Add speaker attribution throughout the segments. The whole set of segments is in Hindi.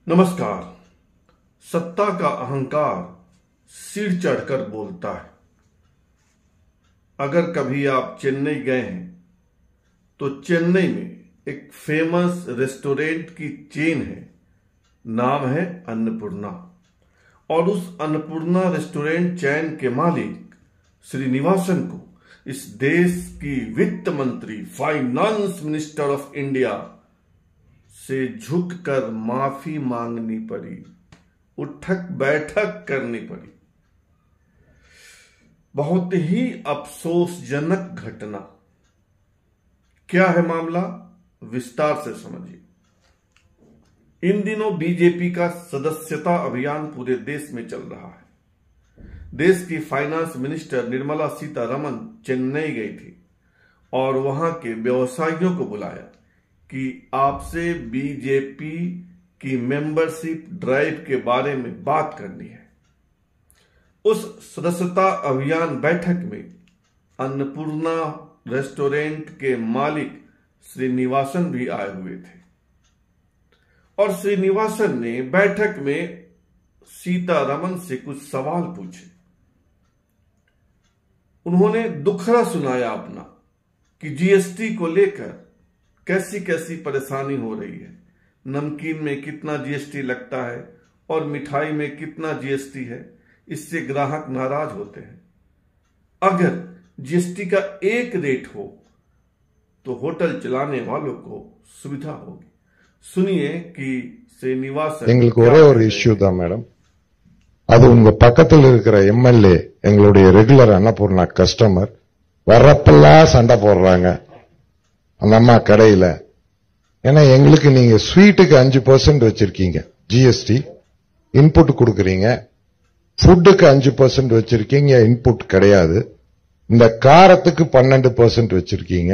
Speaker 1: नमस्कार। सत्ता का अहंकार सिर चढ़कर बोलता है। अगर कभी आप चेन्नई गए हैं तो चेन्नई में एक फेमस रेस्टोरेंट की चेन है, नाम है अन्नपूर्णा। और उस अन्नपूर्णा रेस्टोरेंट चैन के मालिक श्रीनिवासन को इस देश की वित्त मंत्री, फाइनेंस मिनिस्टर ऑफ इंडिया से झुककर माफी मांगनी पड़ी, उठक बैठक करनी पड़ी। बहुत ही अफसोसजनक घटना। क्या है मामला, विस्तार से समझिए। इन दिनों बीजेपी का सदस्यता अभियान पूरे देश में चल रहा है। देश की फाइनेंस मिनिस्टर निर्मला सीतारमण चेन्नई गई थी और वहां के व्यवसायियों को बुलाया कि आपसे बीजेपी की मेंबरशिप ड्राइव के बारे में बात करनी है। उस सदस्यता अभियान बैठक में अन्नपूर्णा रेस्टोरेंट के मालिक श्रीनिवासन भी आए हुए थे और श्रीनिवासन ने बैठक में सीतारमण से कुछ सवाल पूछे। उन्होंने दुखड़ा सुनाया अपना कि जीएसटी को लेकर कैसी कैसी परेशानी हो रही है। नमकीन में कितना जीएसटी लगता है और मिठाई में कितना जीएसटी है, इससे ग्राहक नाराज होते हैं। अगर जीएसटी का एक रेट हो तो होटल चलाने वालों को सुविधा होगी। सुनिए कि श्रीनिवासन
Speaker 2: எங்களுக்கு ஒரே ஒரு இஷ்யூ தான் மேடம். அது உங்க பக்கத்தில் இருக்கிற எம்எல்ஏ எங்களுடைய ரெகுலர் அன்னபூர்ணா கஸ்டமர் வர்றப்பெல்லாம் சண்டை போடுறாங்க அந்த அம்மா கடையில. ஏன்னா எங்களுக்கு நீங்க ஸ்வீட்டுக்கு 5% வச்சிருக்கீங்க ஜிஎஸ்டி, இன்புட் கொடுக்கறீங்க. ஃபுட்டுக்கு 5% வச்சிருக்கீங்க, இன்புட் கிடையாது. இந்த காரத்துக்கு 12% வச்சிருக்கீங்க.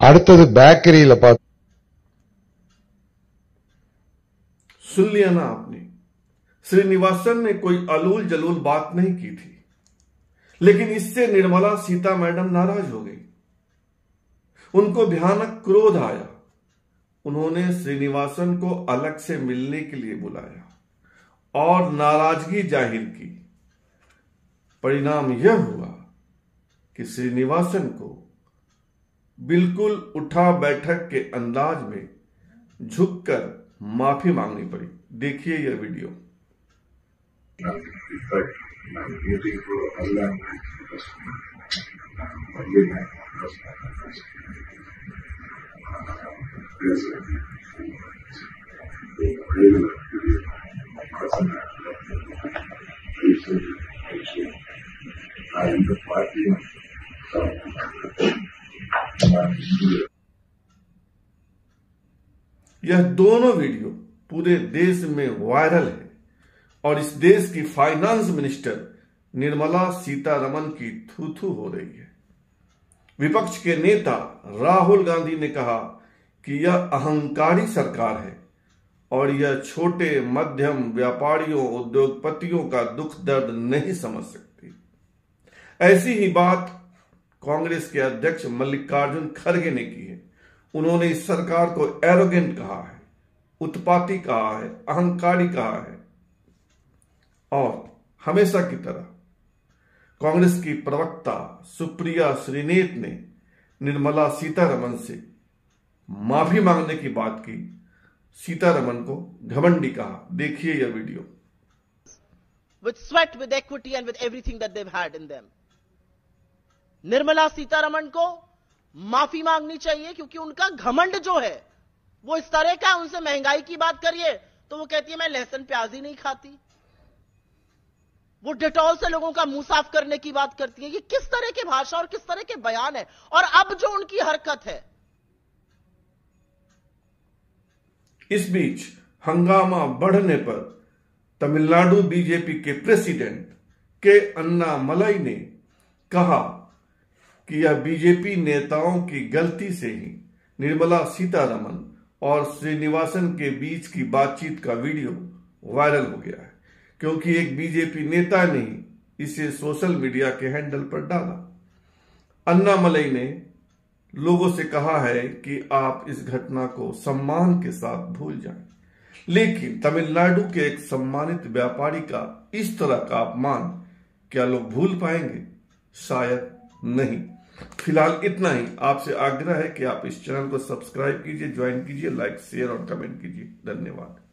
Speaker 2: அடுத்தது பேக்கரியில பார்த்து
Speaker 1: सुन लिया ना आपने। श्रीनिवासन ने कोई अलूल जलूल बात नहीं की थी, लेकिन इससे निर्मला सीता मैडम नाराज हो गई। उनको भयानक क्रोध आया। उन्होंने श्रीनिवासन को अलग से मिलने के लिए बुलाया और नाराजगी जाहिर की। परिणाम यह हुआ कि श्रीनिवासन को बिल्कुल उठा बैठक के अंदाज में झुककर माफी मांगनी पड़ी। देखिए यह वीडियो। यह दोनों वीडियो पूरे देश में वायरल है और इस देश की फाइनेंस मिनिस्टर निर्मला सीतारमण की थू-थू हो रही है। विपक्ष के नेता राहुल गांधी ने कहा कि यह अहंकारी सरकार है और यह छोटे मध्यम व्यापारियों, उद्योगपतियों का दुख दर्द नहीं समझ सकती। ऐसी ही बात कांग्रेस के अध्यक्ष मल्लिकार्जुन खड़गे ने की है। उन्होंने इस सरकार को एरोगेंट कहा है, उत्पाती कहा है, अहंकारी कहा है। और हमेशा की तरह कांग्रेस की प्रवक्ता सुप्रिया श्रीनेत ने निर्मला सीतारमण से माफी मांगने की बात की। सीतारमण को घमंडी कहा। देखिए यह video.
Speaker 3: With sweat, with equity and with everything that they've had in them. Nirmala Sitharaman को माफी मांगनी चाहिए क्योंकि उनका घमंड जो है वो इस तरह का। उनसे महंगाई की बात करिए तो वो कहती है मैं लहसुन प्याज ही नहीं खाती। वो डेटॉल से लोगों का मुंह साफ करने की बात करती है। ये किस तरह की भाषा और किस तरह के बयान है। और अब जो उनकी हरकत है।
Speaker 1: इस बीच हंगामा बढ़ने पर तमिलनाडु बीजेपी के प्रेसिडेंट के अन्नामलाई ने कहा कि यह बीजेपी नेताओं की गलती से ही निर्मला सीतारमण और श्रीनिवासन के बीच की बातचीत का वीडियो वायरल हो गया है, क्योंकि एक बीजेपी नेता ने इसे सोशल मीडिया के हैंडल पर डाला। अन्नामलाई ने लोगों से कहा है कि आप इस घटना को सम्मान के साथ भूल जाएं। लेकिन तमिलनाडु के एक सम्मानित व्यापारी का इस तरह का अपमान क्या लोग भूल पाएंगे? शायद नहीं। फिलहाल इतना ही। आपसे आग्रह है कि आप इस चैनल को सब्सक्राइब कीजिए, ज्वाइन कीजिए, लाइक, शेयर और कमेंट कीजिए। धन्यवाद।